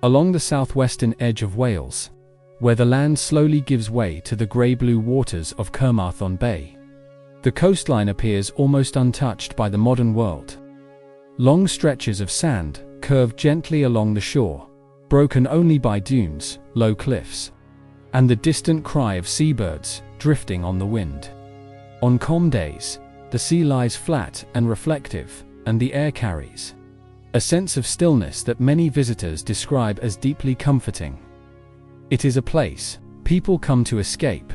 along the southwestern edge of Wales, where the land slowly gives way to the grey-blue waters of Carmarthen Bay. The coastline appears almost untouched by the modern world. Long stretches of sand curve gently along the shore, broken only by dunes, low cliffs, and the distant cry of seabirds drifting on the wind. On calm days, the sea lies flat and reflective, and the air carries a sense of stillness that many visitors describe as deeply comforting. It is a place people come to escape.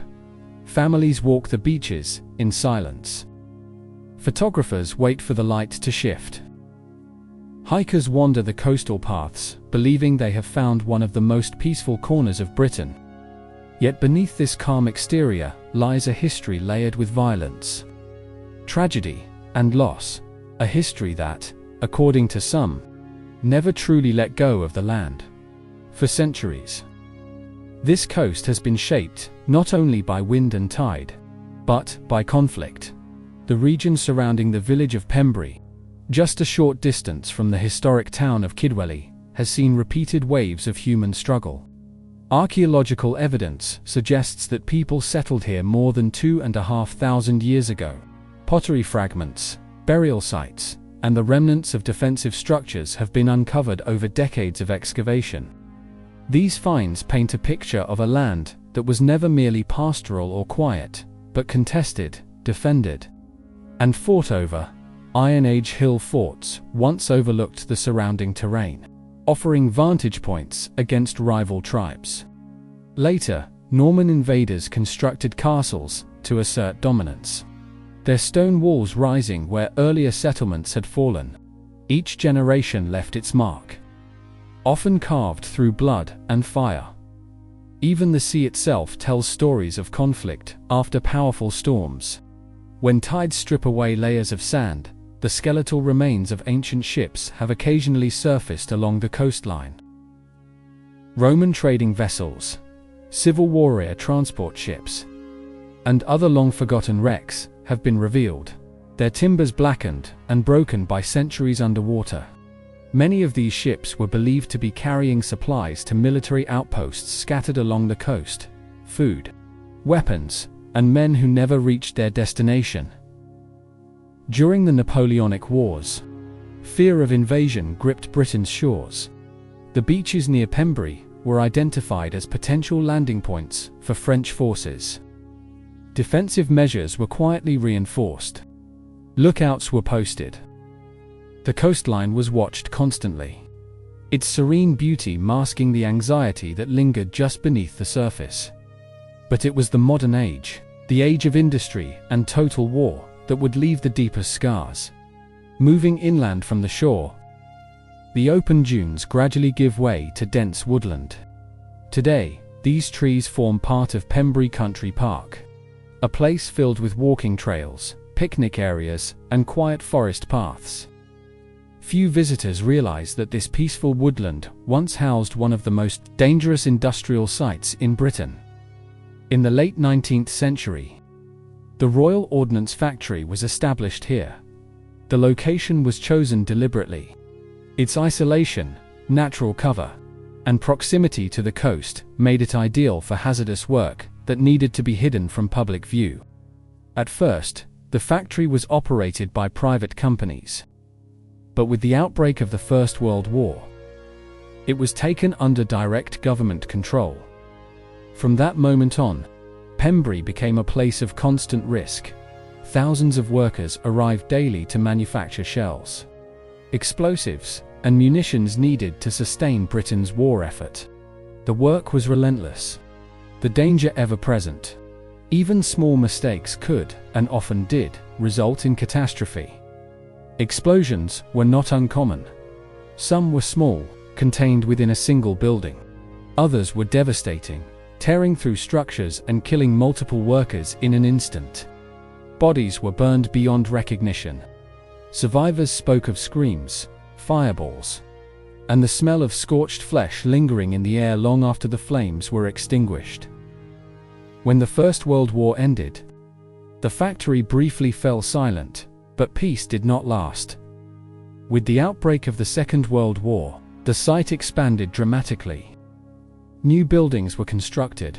Families walk the beaches in silence. Photographers wait for the light to shift. Hikers wander the coastal paths, believing they have found one of the most peaceful corners of Britain. Yet beneath this calm exterior lies a history layered with violence, tragedy, and loss. A history that, according to some, never truly let go of the land. For centuries, this coast has been shaped not only by wind and tide, but by conflict. The region surrounding the village of Pembrey, just a short distance from the historic town of Kidwelly, has seen repeated waves of human struggle. Archaeological evidence suggests that people settled here more than 2,500 years ago. Pottery fragments, burial sites, and the remnants of defensive structures have been uncovered over decades of excavation. These finds paint a picture of a land that was never merely pastoral or quiet, but contested, defended, and fought over. Iron Age hill forts once overlooked the surrounding terrain, offering vantage points against rival tribes. Later, Norman invaders constructed castles to assert dominance, their stone walls rising where earlier settlements had fallen. Each generation left its mark, often carved through blood and fire. Even the sea itself tells stories of conflict after powerful storms. When tides strip away layers of sand, the skeletal remains of ancient ships have occasionally surfaced along the coastline. Roman trading vessels, Civil War era transport ships, and other long-forgotten wrecks have been revealed, their timbers blackened and broken by centuries underwater. Many of these ships were believed to be carrying supplies to military outposts scattered along the coast, food, weapons, and men who never reached their destination. During the Napoleonic Wars, fear of invasion gripped Britain's shores. The beaches near Pembrey were identified as potential landing points for French forces. Defensive measures were quietly reinforced. Lookouts were posted. The coastline was watched constantly, its serene beauty masking the anxiety that lingered just beneath the surface. But it was the modern age, the age of industry and total war, that would leave the deepest scars. Moving inland from the shore, the open dunes gradually give way to dense woodland. Today, these trees form part of Pembrey Country Park, a place filled with walking trails, picnic areas, and quiet forest paths. Few visitors realize that this peaceful woodland once housed one of the most dangerous industrial sites in Britain. In the late 19th century, the Royal Ordnance Factory was established here. The location was chosen deliberately. Its isolation, natural cover, and proximity to the coast made it ideal for hazardous work that needed to be hidden from public view. At first, the factory was operated by private companies. But with the outbreak of the First World War, it was taken under direct government control. From that moment on, Pembrey became a place of constant risk. Thousands of workers arrived daily to manufacture shells, explosives, and munitions needed to sustain Britain's war effort. The work was relentless, the danger ever present. Even small mistakes could, and often did, result in catastrophe. Explosions were not uncommon. Some were small, contained within a single building. Others were devastating, tearing through structures and killing multiple workers in an instant. Bodies were burned beyond recognition. Survivors spoke of screams, fireballs, and the smell of scorched flesh lingering in the air long after the flames were extinguished. When the First World War ended, the factory briefly fell silent, but peace did not last. With the outbreak of the Second World War, The site expanded dramatically. New buildings were constructed.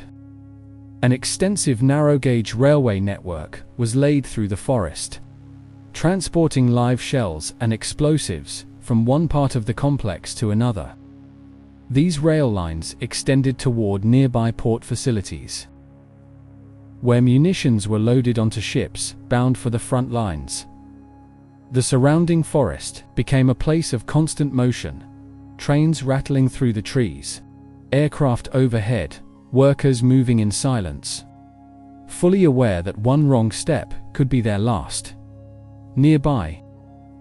An extensive narrow-gauge railway network was laid through the forest, transporting live shells and explosives from one part of the complex to another. These rail lines extended toward nearby port facilities, where munitions were loaded onto ships bound for the front lines. The surrounding forest became a place of constant motion, trains rattling through the trees, aircraft overhead, workers moving in silence, fully aware that one wrong step could be their last. Nearby,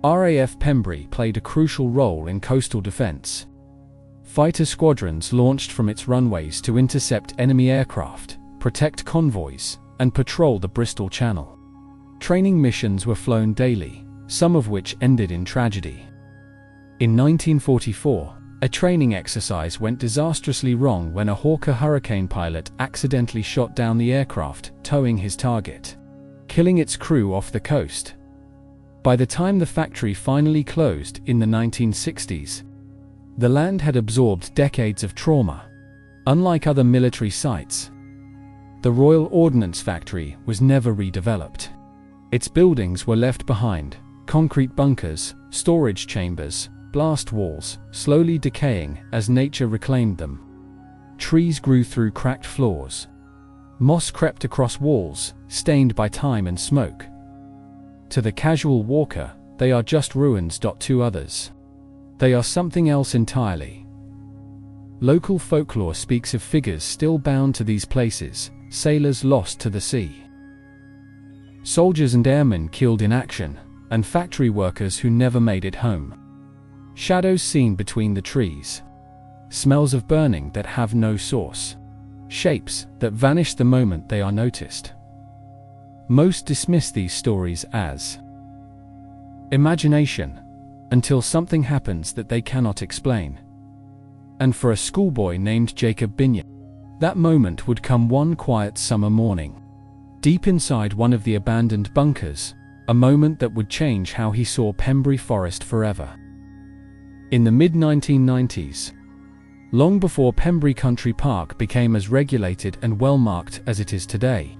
RAF Pembrey played a crucial role in coastal defense. Fighter squadrons launched from its runways to intercept enemy aircraft, protect convoys, and patrol the Bristol Channel. Training missions were flown daily, some of which ended in tragedy. In 1944, a training exercise went disastrously wrong when a Hawker Hurricane pilot accidentally shot down the aircraft towing his target, killing its crew off the coast. By the time the factory finally closed in the 1960s, the land had absorbed decades of trauma. Unlike other military sites, the Royal Ordnance Factory was never redeveloped. Its buildings were left behind, concrete bunkers, storage chambers, blast walls, slowly decaying as nature reclaimed them. Trees grew through cracked floors. Moss crept across walls, stained by time and smoke. To the casual walker, they are just ruins. To others, they are something else entirely. Local folklore speaks of figures still bound to these places, sailors lost to the sea, soldiers and airmen killed in action, and factory workers who never made it home. Shadows seen between the trees, smells of burning that have no source, shapes that vanish the moment they are noticed. Most dismiss these stories as imagination, until something happens that they cannot explain. And for a schoolboy named Jacob Binion, that moment would come one quiet summer morning, deep inside one of the abandoned bunkers, a moment that would change how he saw Pembrey Forest forever. In the mid-1990s, long before Pembrey Country Park became as regulated and well-marked as it is today,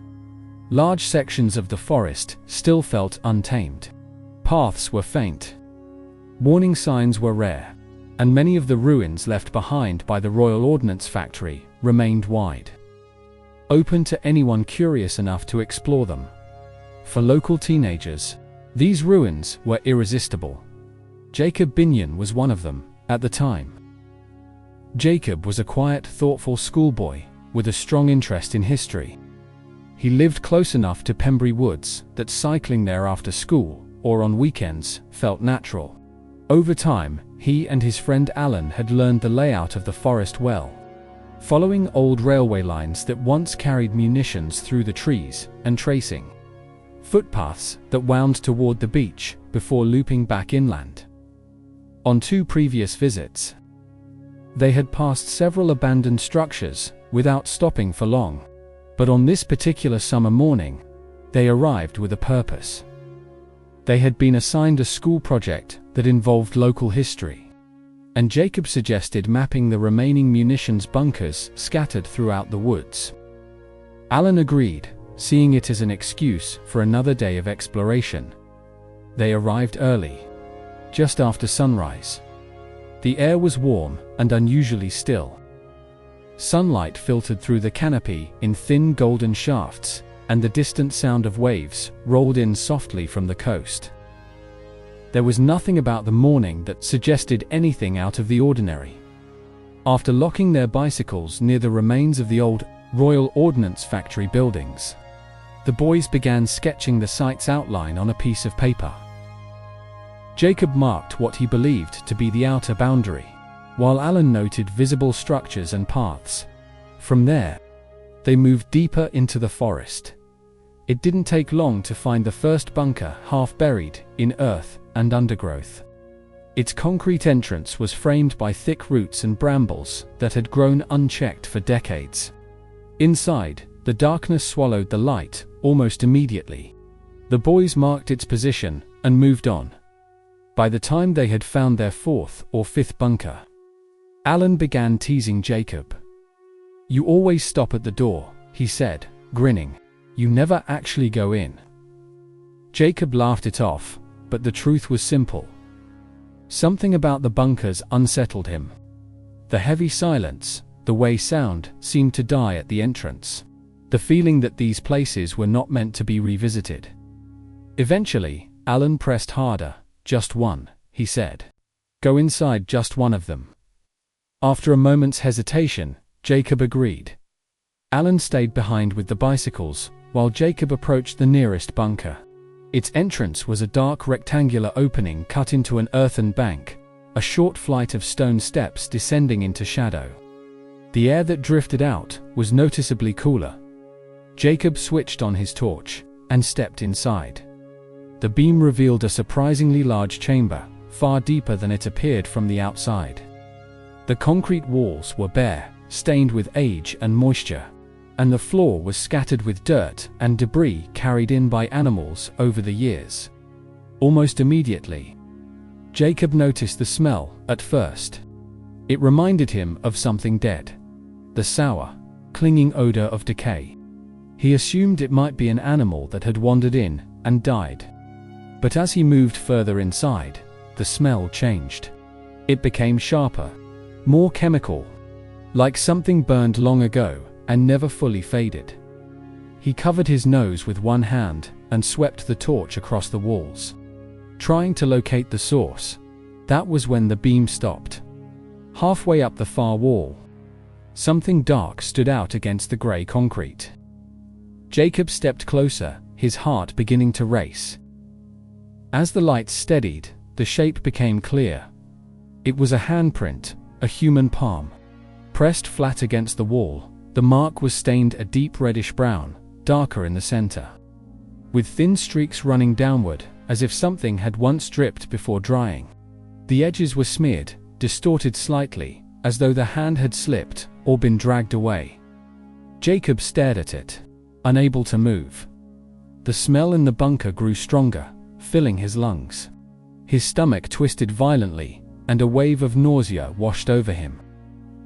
large sections of the forest still felt untamed. Paths were faint, warning signs were rare, and many of the ruins left behind by the Royal Ordnance Factory remained wide, open to anyone curious enough to explore them. For local teenagers, these ruins were irresistible. Jacob Binion was one of them, at the time. Jacob was a quiet, thoughtful schoolboy, with a strong interest in history. He lived close enough to Pembrey Woods that cycling there after school, or on weekends, felt natural. Over time, he and his friend Alan had learned the layout of the forest well, following old railway lines that once carried munitions through the trees, and tracing footpaths that wound toward the beach before looping back inland. On 2 previous visits, they had passed several abandoned structures without stopping for long, but on this particular summer morning, they arrived with a purpose. They had been assigned a school project that involved local history, and Jacob suggested mapping the remaining munitions bunkers scattered throughout the woods. Alan agreed, seeing it as an excuse for another day of exploration. They arrived early, just after sunrise. The air was warm and unusually still. Sunlight filtered through the canopy in thin golden shafts, and the distant sound of waves rolled in softly from the coast. There was nothing about the morning that suggested anything out of the ordinary. After locking their bicycles near the remains of the old Royal Ordnance Factory buildings, the boys began sketching the site's outline on a piece of paper. Jacob marked what he believed to be the outer boundary, while Alan noted visible structures and paths. From there, they moved deeper into the forest. It didn't take long to find the first bunker half buried in earth and undergrowth. Its concrete entrance was framed by thick roots and brambles that had grown unchecked for decades. Inside, the darkness swallowed the light almost immediately. The boys marked its position and moved on. By the time they had found their 4th or 5th bunker, Alan began teasing Jacob. "You always stop at the door," he said, grinning. "You never actually go in." Jacob laughed it off, but the truth was simple. Something about the bunkers unsettled him. The heavy silence, the way sound seemed to die at the entrance. The feeling that these places were not meant to be revisited. Eventually, Alan pressed harder. "Just one," he said. "Go inside just one of them." After a moment's hesitation, Jacob agreed. Alan stayed behind with the bicycles, while Jacob approached the nearest bunker. Its entrance was a dark rectangular opening cut into an earthen bank, a short flight of stone steps descending into shadow. The air that drifted out was noticeably cooler. Jacob switched on his torch and stepped inside. The beam revealed a surprisingly large chamber, far deeper than it appeared from the outside. The concrete walls were bare, stained with age and moisture, and the floor was scattered with dirt and debris carried in by animals over the years. Almost immediately, Jacob noticed the smell at first. It reminded him of something dead. The sour, clinging odor of decay. He assumed it might be an animal that had wandered in and died. But as he moved further inside, the smell changed. It became sharper, more chemical, like something burned long ago and never fully faded. He covered his nose with one hand and swept the torch across the walls, trying to locate the source. That was when the beam stopped. Halfway up the far wall, something dark stood out against the grey concrete. Jacob stepped closer, his heart beginning to race. As the lights steadied, the shape became clear. It was a handprint, a human palm. Pressed flat against the wall, the mark was stained a deep reddish brown, darker in the center, with thin streaks running downward, as if something had once dripped before drying. The edges were smeared, distorted slightly, as though the hand had slipped or been dragged away. Jacob stared at it, unable to move. The smell in the bunker grew stronger, filling his lungs. His stomach twisted violently, and a wave of nausea washed over him.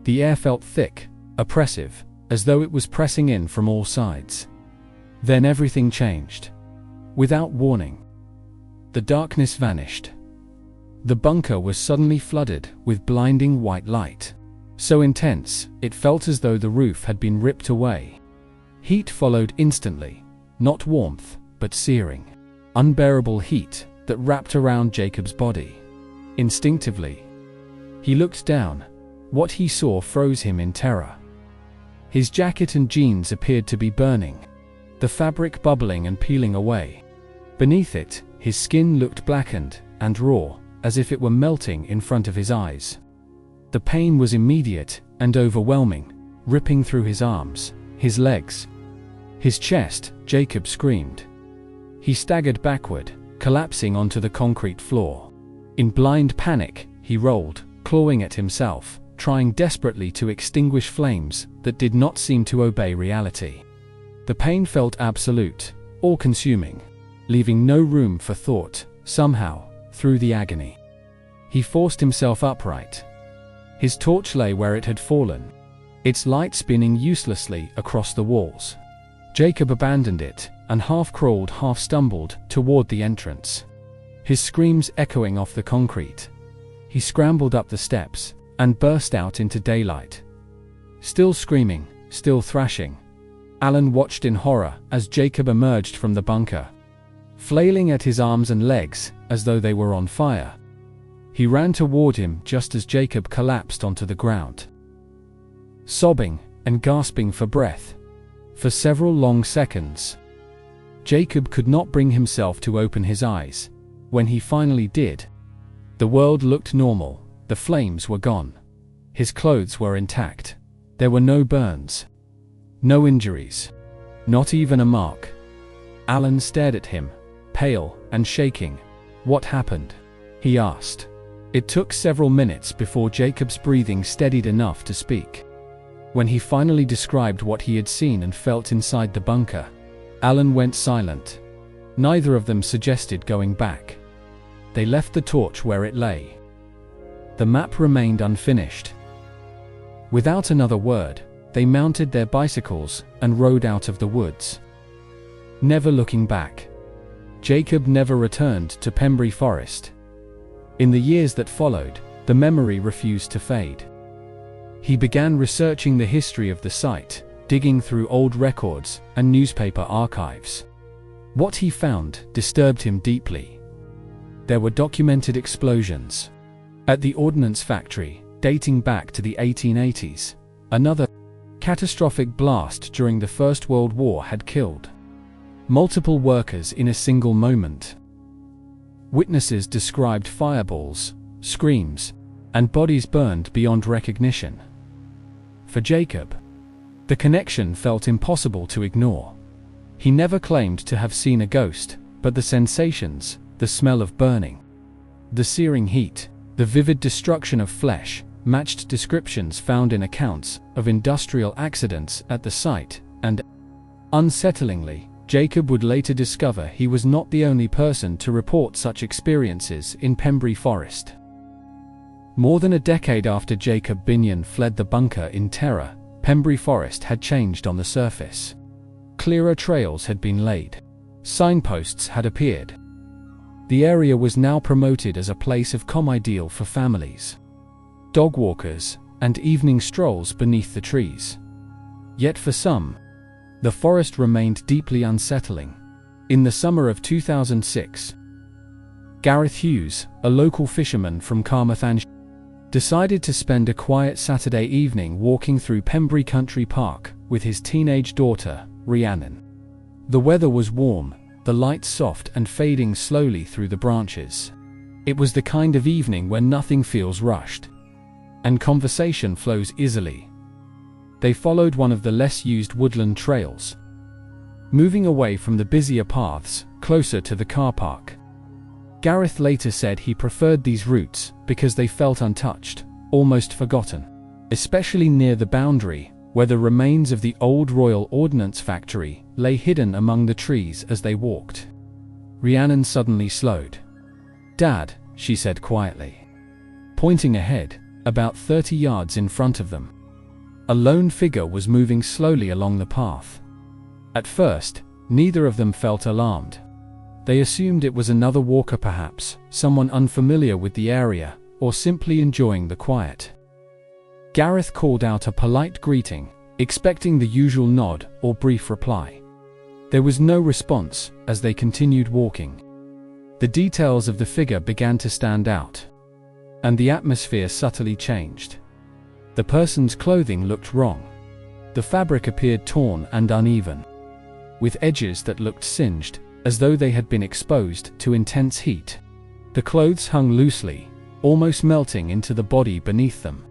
The air felt thick, oppressive, as though it was pressing in from all sides. Then everything changed. Without warning, the darkness vanished. The bunker was suddenly flooded with blinding white light. So intense, it felt as though the roof had been ripped away. Heat followed instantly, not warmth, but searing, unbearable heat that wrapped around Jacob's body. Instinctively, he looked down. What he saw froze him in terror. His jacket and jeans appeared to be burning, the fabric bubbling and peeling away. Beneath it, his skin looked blackened and raw, as if it were melting in front of his eyes. The pain was immediate and overwhelming, ripping through his arms, his legs, his chest. Jacob screamed. He staggered backward, collapsing onto the concrete floor. In blind panic, he rolled, clawing at himself, trying desperately to extinguish flames that did not seem to obey reality. The pain felt absolute, all-consuming, leaving no room for thought. Somehow, through the agony, he forced himself upright. His torch lay where it had fallen, its light spinning uselessly across the walls. Jacob abandoned it and half crawled, half stumbled toward the entrance, his screams echoing off the concrete. He scrambled up the steps and burst out into daylight. Still screaming, still thrashing, Alan watched in horror as Jacob emerged from the bunker, flailing at his arms and legs as though they were on fire. He ran toward him just as Jacob collapsed onto the ground, sobbing and gasping for breath. For several long seconds, Jacob could not bring himself to open his eyes. When he finally did, the world looked normal. The flames were gone. His clothes were intact. There were no burns, no injuries, not even a mark. Alan stared at him, pale and shaking. "What happened?" he asked. It took several minutes before Jacob's breathing steadied enough to speak. When he finally described what he had seen and felt inside the bunker, Alan went silent. Neither of them suggested going back. They left the torch where it lay. The map remained unfinished. Without another word, they mounted their bicycles and rode out of the woods, never looking back. Jacob never returned to Pembrey Forest. In the years that followed, the memory refused to fade. He began researching the history of the site, digging through old records and newspaper archives. What he found disturbed him deeply. There were documented explosions at the ordnance factory, dating back to the 1880s. Another catastrophic blast during the First World War had killed multiple workers in a single moment. Witnesses described fireballs, screams, and bodies burned beyond recognition. For Jacob, the connection felt impossible to ignore. He never claimed to have seen a ghost, but the sensations, the smell of burning, the searing heat, the vivid destruction of flesh, matched descriptions found in accounts of industrial accidents at the site, and, unsettlingly, Jacob would later discover he was not the only person to report such experiences in Pembrey Forest. More than a decade after Jacob Binyon fled the bunker in terror, Pembrey Forest had changed on the surface. Clearer trails had been laid. Signposts had appeared. The area was now promoted as a place of calm ideal for families, dog walkers, and evening strolls beneath the trees. Yet for some, the forest remained deeply unsettling. In the summer of 2006, Gareth Hughes, a local fisherman from Carmarthenshire, decided to spend a quiet Saturday evening walking through Pembrey Country Park with his teenage daughter, Rhiannon. The weather was warm, the lights soft and fading slowly through the branches. It was the kind of evening when nothing feels rushed, and conversation flows easily. They followed one of the less used woodland trails, moving away from the busier paths, closer to the car park. Gareth later said he preferred these routes because they felt untouched, almost forgotten, especially near the boundary, where the remains of the old Royal Ordnance Factory lay hidden among the trees as they walked. Rhiannon suddenly slowed. "Dad," she said quietly, pointing ahead, about 30 yards in front of them. A lone figure was moving slowly along the path. At first, neither of them felt alarmed. They assumed it was another walker perhaps, someone unfamiliar with the area, or simply enjoying the quiet. Gareth called out a polite greeting, expecting the usual nod or brief reply. There was no response as they continued walking. The details of the figure began to stand out, and the atmosphere subtly changed. The person's clothing looked wrong. The fabric appeared torn and uneven, with edges that looked singed, as though they had been exposed to intense heat. The clothes hung loosely, almost melting into the body beneath them.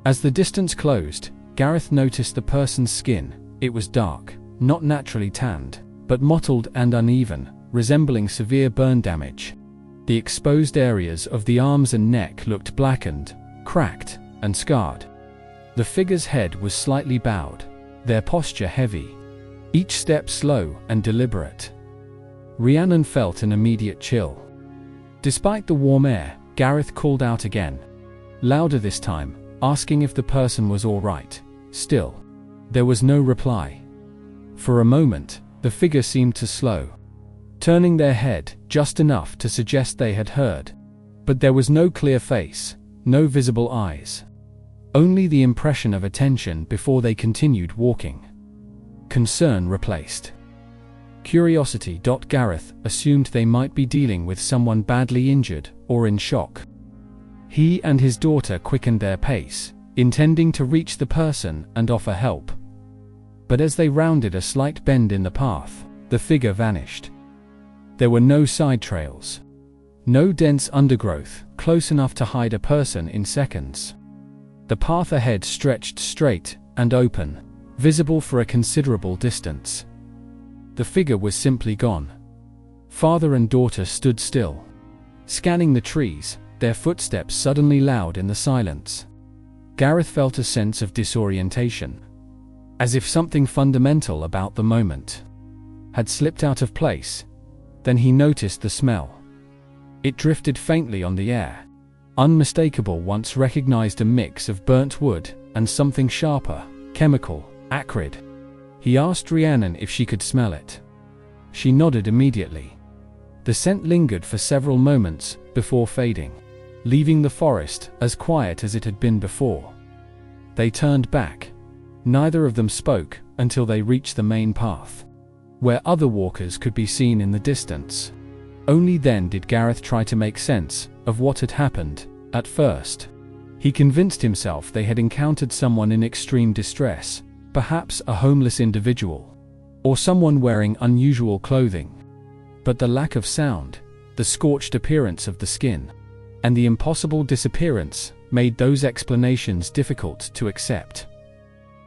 As the distance closed, Gareth noticed the person's skin. It was dark, not naturally tanned, but mottled and uneven, resembling severe burn damage. The exposed areas of the arms and neck looked blackened, cracked, and scarred. The figure's head was slightly bowed, their posture heavy, each step slow and deliberate. Rhiannon felt an immediate chill. Despite the warm air, Gareth called out again, louder this time, asking if the person was all right. Still, there was no reply. For a moment, the figure seemed to slow, turning their head just enough to suggest they had heard. But there was no clear face, no visible eyes. Only the impression of attention before they continued walking. Concern replaced curiosity. Gareth assumed they might be dealing with someone badly injured or in shock. He and his daughter quickened their pace, intending to reach the person and offer help. But as they rounded a slight bend in the path, the figure vanished. There were no side trails, no dense undergrowth close enough to hide a person in seconds. The path ahead stretched straight and open, visible for a considerable distance. The figure was simply gone. Father and daughter stood still, scanning the trees, their footsteps suddenly loud in the silence. Gareth felt a sense of disorientation, as if something fundamental about the moment had slipped out of place. Then he noticed the smell. It drifted faintly on the air, unmistakable once recognized, a mix of burnt wood and something sharper, chemical, acrid. He asked Rhiannon if she could smell it. She nodded immediately. The scent lingered for several moments before fading, leaving the forest as quiet as it had been before. They turned back. Neither of them spoke until they reached the main path, where other walkers could be seen in the distance. Only then did Gareth try to make sense of what had happened. At first, he convinced himself they had encountered someone in extreme distress, perhaps a homeless individual, or someone wearing unusual clothing. But the lack of sound, the scorched appearance of the skin, and the impossible disappearance made those explanations difficult to accept.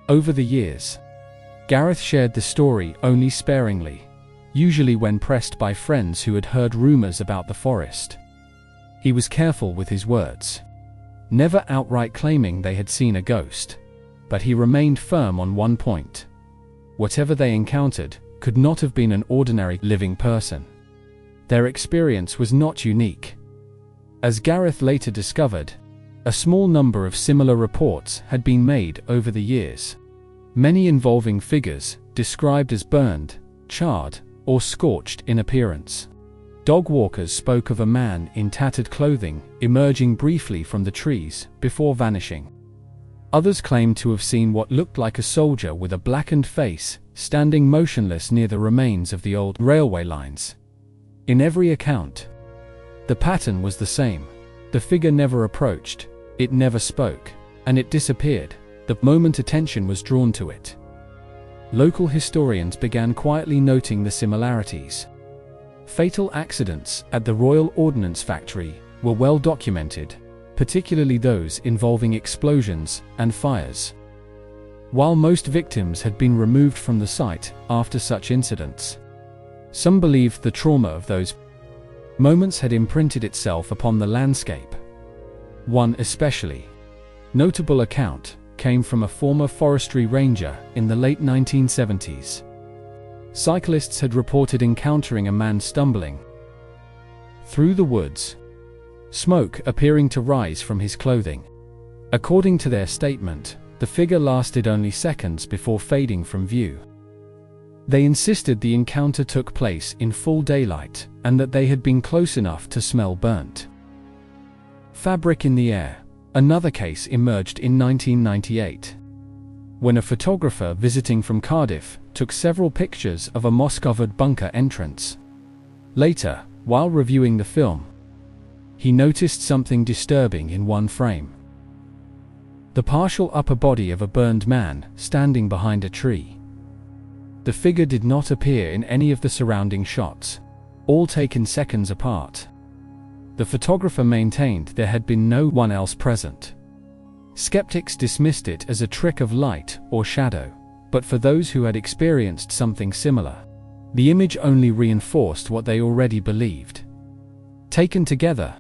Over the years, Gareth shared the story only sparingly, usually when pressed by friends who had heard rumors about the forest. He was careful with his words, never outright claiming they had seen a ghost, but he remained firm on one point. Whatever they encountered could not have been an ordinary living person. Their experience was not unique. As Gareth later discovered, a small number of similar reports had been made over the years, many involving figures described as burned, charred, or scorched in appearance. Dog walkers spoke of a man in tattered clothing emerging briefly from the trees before vanishing. Others claimed to have seen what looked like a soldier with a blackened face standing motionless near the remains of the old railway lines. In every account, the pattern was the same. The figure never approached, it never spoke, and it disappeared the moment attention was drawn to it. Local historians began quietly noting the similarities. Fatal accidents at the Royal Ordnance Factory were well documented, particularly those involving explosions and fires. While most victims had been removed from the site after such incidents, some believed the trauma of those moments had imprinted itself upon the landscape. One especially notable account came from a former forestry ranger in the late 1970s. Cyclists had reported encountering a man stumbling through the woods, smoke appearing to rise from his clothing. According to their statement, the figure lasted only seconds before fading from view. They insisted the encounter took place in full daylight and that they had been close enough to smell burnt fabric in the air. Another case emerged in 1998, when a photographer visiting from Cardiff took several pictures of a moss-covered bunker entrance. Later, while reviewing the film, he noticed something disturbing in one frame: the partial upper body of a burned man standing behind a tree. The figure did not appear in any of the surrounding shots, all taken seconds apart. The photographer maintained there had been no one else present. Skeptics dismissed it as a trick of light or shadow, but for those who had experienced something similar, the image only reinforced what they already believed. Taken together,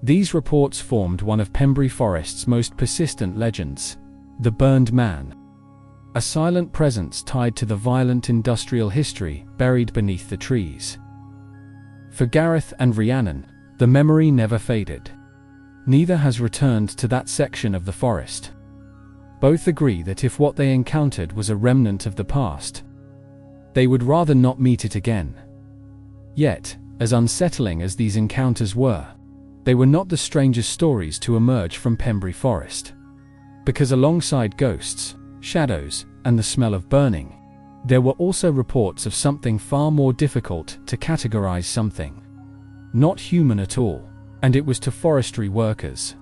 these reports formed one of Pembrey Forest's most persistent legends: the burned man, a silent presence tied to the violent industrial history buried beneath the trees. For Gareth and Rhiannon, the memory never faded. Neither has returned to that section of the forest. Both agree that if what they encountered was a remnant of the past, they would rather not meet it again. Yet, as unsettling as these encounters were, they were not the strangest stories to emerge from Pembrey Forest. Because alongside ghosts, shadows, and the smell of burning, there were also reports of something far more difficult to categorize, something not human at all, and it was to forestry workers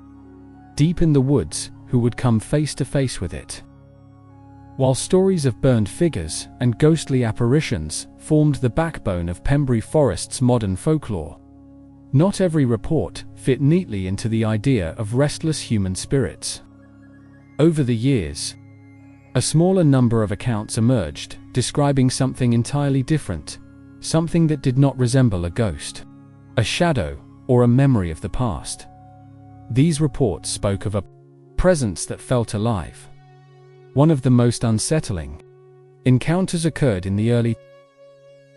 deep in the woods who would come face to face with it. While stories of burned figures and ghostly apparitions formed the backbone of Pembrey Forest's modern folklore, not every report fit neatly into the idea of restless human spirits. Over the years, a smaller number of accounts emerged describing something entirely different, something that did not resemble a ghost, a shadow, or a memory of the past. These reports spoke of a presence that felt alive. One of the most unsettling encounters occurred in the early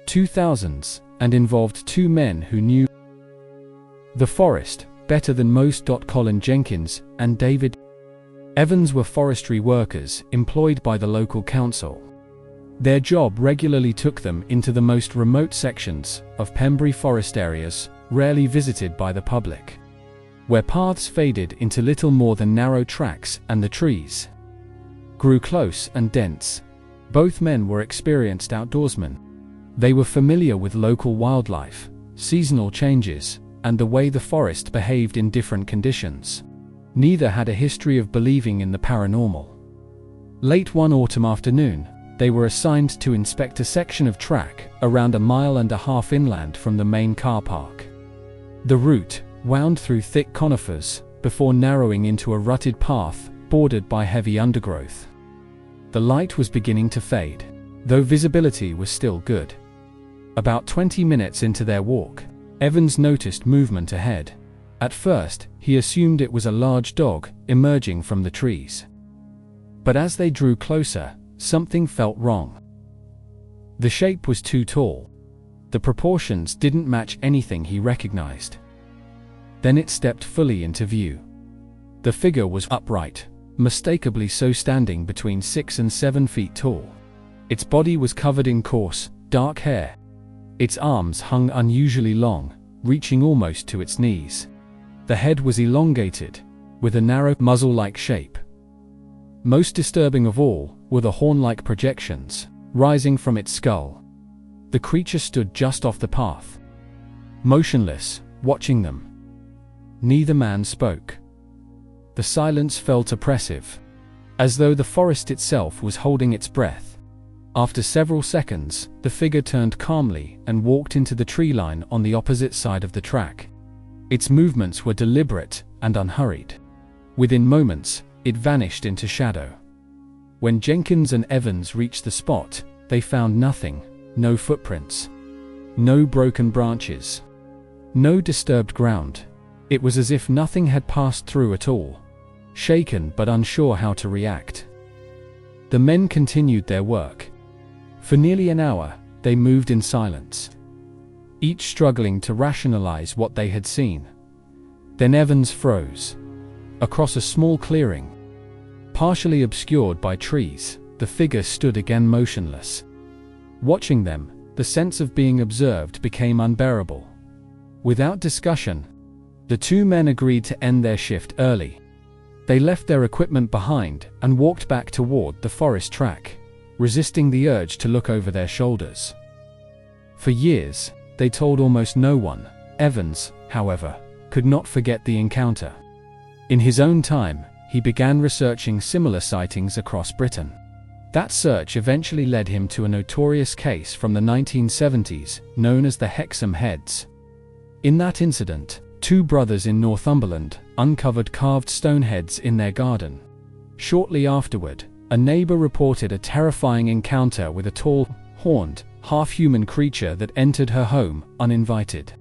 2000s and involved two men who knew the forest better than most. Colin Jenkins and David Evans were forestry workers employed by the local council. Their job regularly took them into the most remote sections of Pembrey Forest areas, rarely visited by the public, where paths faded into little more than narrow tracks and the trees grew close and dense. Both men were experienced outdoorsmen. They were familiar with local wildlife, seasonal changes, and the way the forest behaved in different conditions. Neither had a history of believing in the paranormal. Late one autumn afternoon, they were assigned to inspect a section of track around 1.5 miles inland from the main car park. The route wound through thick conifers before narrowing into a rutted path bordered by heavy undergrowth. The light was beginning to fade, though visibility was still good. About 20 minutes into their walk, Evans noticed movement ahead. At first, he assumed it was a large dog emerging from the trees. But as they drew closer, something felt wrong. The shape was too tall. The proportions didn't match anything he recognized. Then it stepped fully into view. The figure was upright, mistakably so, standing between 6 and 7 feet tall. Its body was covered in coarse, dark hair. Its arms hung unusually long, reaching almost to its knees. The head was elongated, with a narrow, muzzle-like shape. Most disturbing of all were the horn-like projections, rising from its skull. The creature stood just off the path, motionless, watching them. Neither man spoke. The silence felt oppressive, as though the forest itself was holding its breath. After several seconds, the figure turned calmly and walked into the tree line on the opposite side of the track. Its movements were deliberate and unhurried. Within moments, it vanished into shadow. When Jenkins and Evans reached the spot, they found nothing: no footprints, no broken branches, no disturbed ground. It was as if nothing had passed through at all. Shaken but unsure how to react, the men continued their work. For nearly an hour, they moved in silence, each struggling to rationalize what they had seen. Then Evans froze. Across a small clearing, partially obscured by trees, the figure stood again motionless. Watching them, the sense of being observed became unbearable. Without discussion, the two men agreed to end their shift early. They left their equipment behind and walked back toward the forest track, resisting the urge to look over their shoulders. For years, they told almost no one. Evans, however, could not forget the encounter. In his own time, he began researching similar sightings across Britain. That search eventually led him to a notorious case from the 1970s, known as the Hexham Heads. In that incident, two brothers in Northumberland uncovered carved stone heads in their garden. Shortly afterward, a neighbor reported a terrifying encounter with a tall, horned, half-human creature that entered her home uninvited.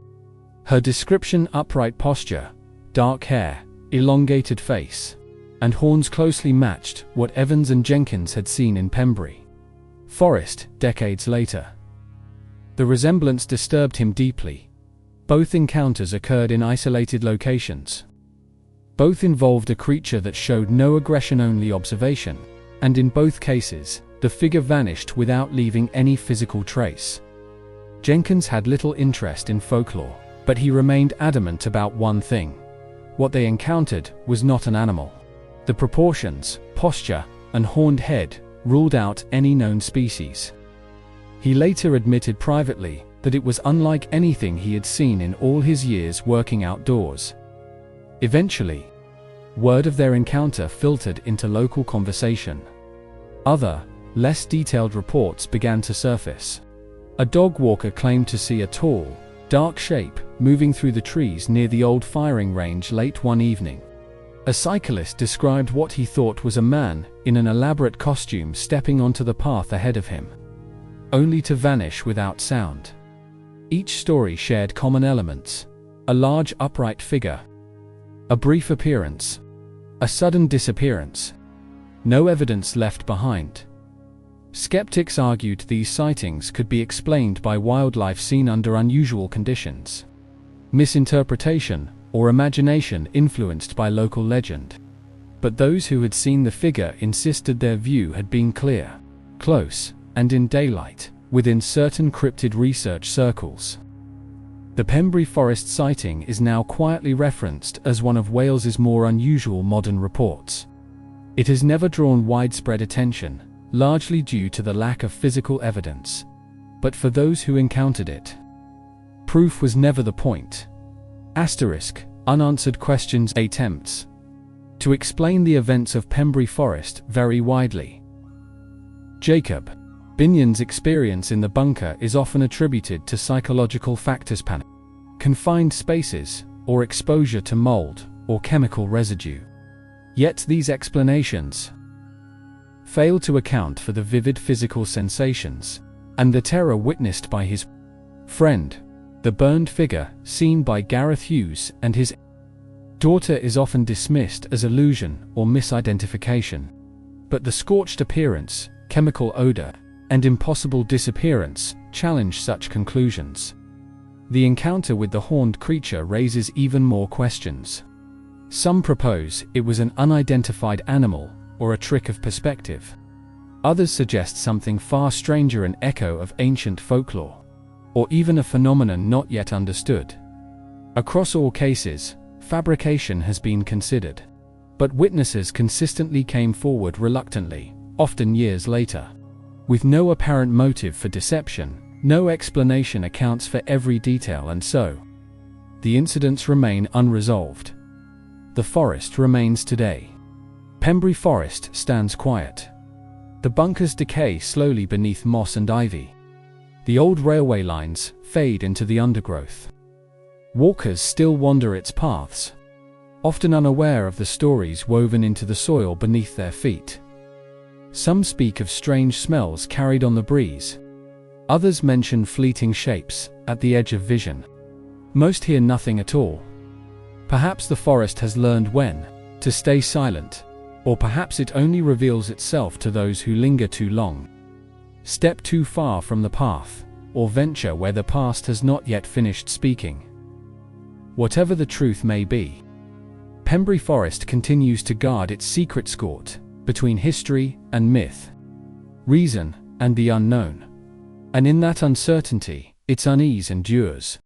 Her description: upright posture, dark hair, elongated face, and horns closely matched what Evans and Jenkins had seen in Pembrey Forest decades later. The resemblance disturbed him deeply. Both encounters occurred in isolated locations. Both involved a creature that showed no aggression, only observation, and in both cases, the figure vanished without leaving any physical trace. Jenkins had little interest in folklore, but he remained adamant about one thing: what they encountered was not an animal. The proportions, posture, and horned head ruled out any known species. He later admitted privately that it was unlike anything he had seen in all his years working outdoors. Eventually, word of their encounter filtered into local conversation. Other, less detailed reports began to surface. A dog walker claimed to see a tall, dark shape moving through the trees near the old firing range late one evening. A cyclist described what he thought was a man in an elaborate costume stepping onto the path ahead of him, only to vanish without sound. Each story shared common elements: a large upright figure, a brief appearance, a sudden disappearance. No evidence left behind. Skeptics argued these sightings could be explained by wildlife seen under unusual conditions, misinterpretation, or imagination influenced by local legend. But those who had seen the figure insisted their view had been clear, close, and in daylight, within certain cryptid research circles. The Pembrey Forest sighting is now quietly referenced as one of Wales's more unusual modern reports. It has never drawn widespread attention, largely due to the lack of physical evidence. But for those who encountered it, proof was never the point. Unanswered questions attempts to explain the events of Pembrey Forest vary widely. Jacob Binion's experience in the bunker is often attributed to psychological factors: panic, confined spaces, or exposure to mold or chemical residue. Yet these explanations fail to account for the vivid physical sensations and the terror witnessed by his friend. The burned figure, seen by Gareth Hughes and his daughter, is often dismissed as illusion or misidentification. But the scorched appearance, chemical odor, and impossible disappearance challenge such conclusions. The encounter with the horned creature raises even more questions. Some propose it was an unidentified animal or a trick of perspective. Others suggest something far stranger, an echo of ancient folklore, or even a phenomenon not yet understood. Across all cases, fabrication has been considered, but witnesses consistently came forward reluctantly, often years later. With no apparent motive for deception, no explanation accounts for every detail, and so the incidents remain unresolved. The forest remains today. Pembrey Forest stands quiet. The bunkers decay slowly beneath moss and ivy. The old railway lines fade into the undergrowth. Walkers still wander its paths, often unaware of the stories woven into the soil beneath their feet. Some speak of strange smells carried on the breeze. Others mention fleeting shapes at the edge of vision. Most hear nothing at all. Perhaps the forest has learned when to stay silent, or perhaps it only reveals itself to those who linger too long, step too far from the path, or venture where the past has not yet finished speaking. Whatever the truth may be, Pembrey Forest continues to guard its secret court between history and myth, reason and the unknown. And in that uncertainty, its unease endures.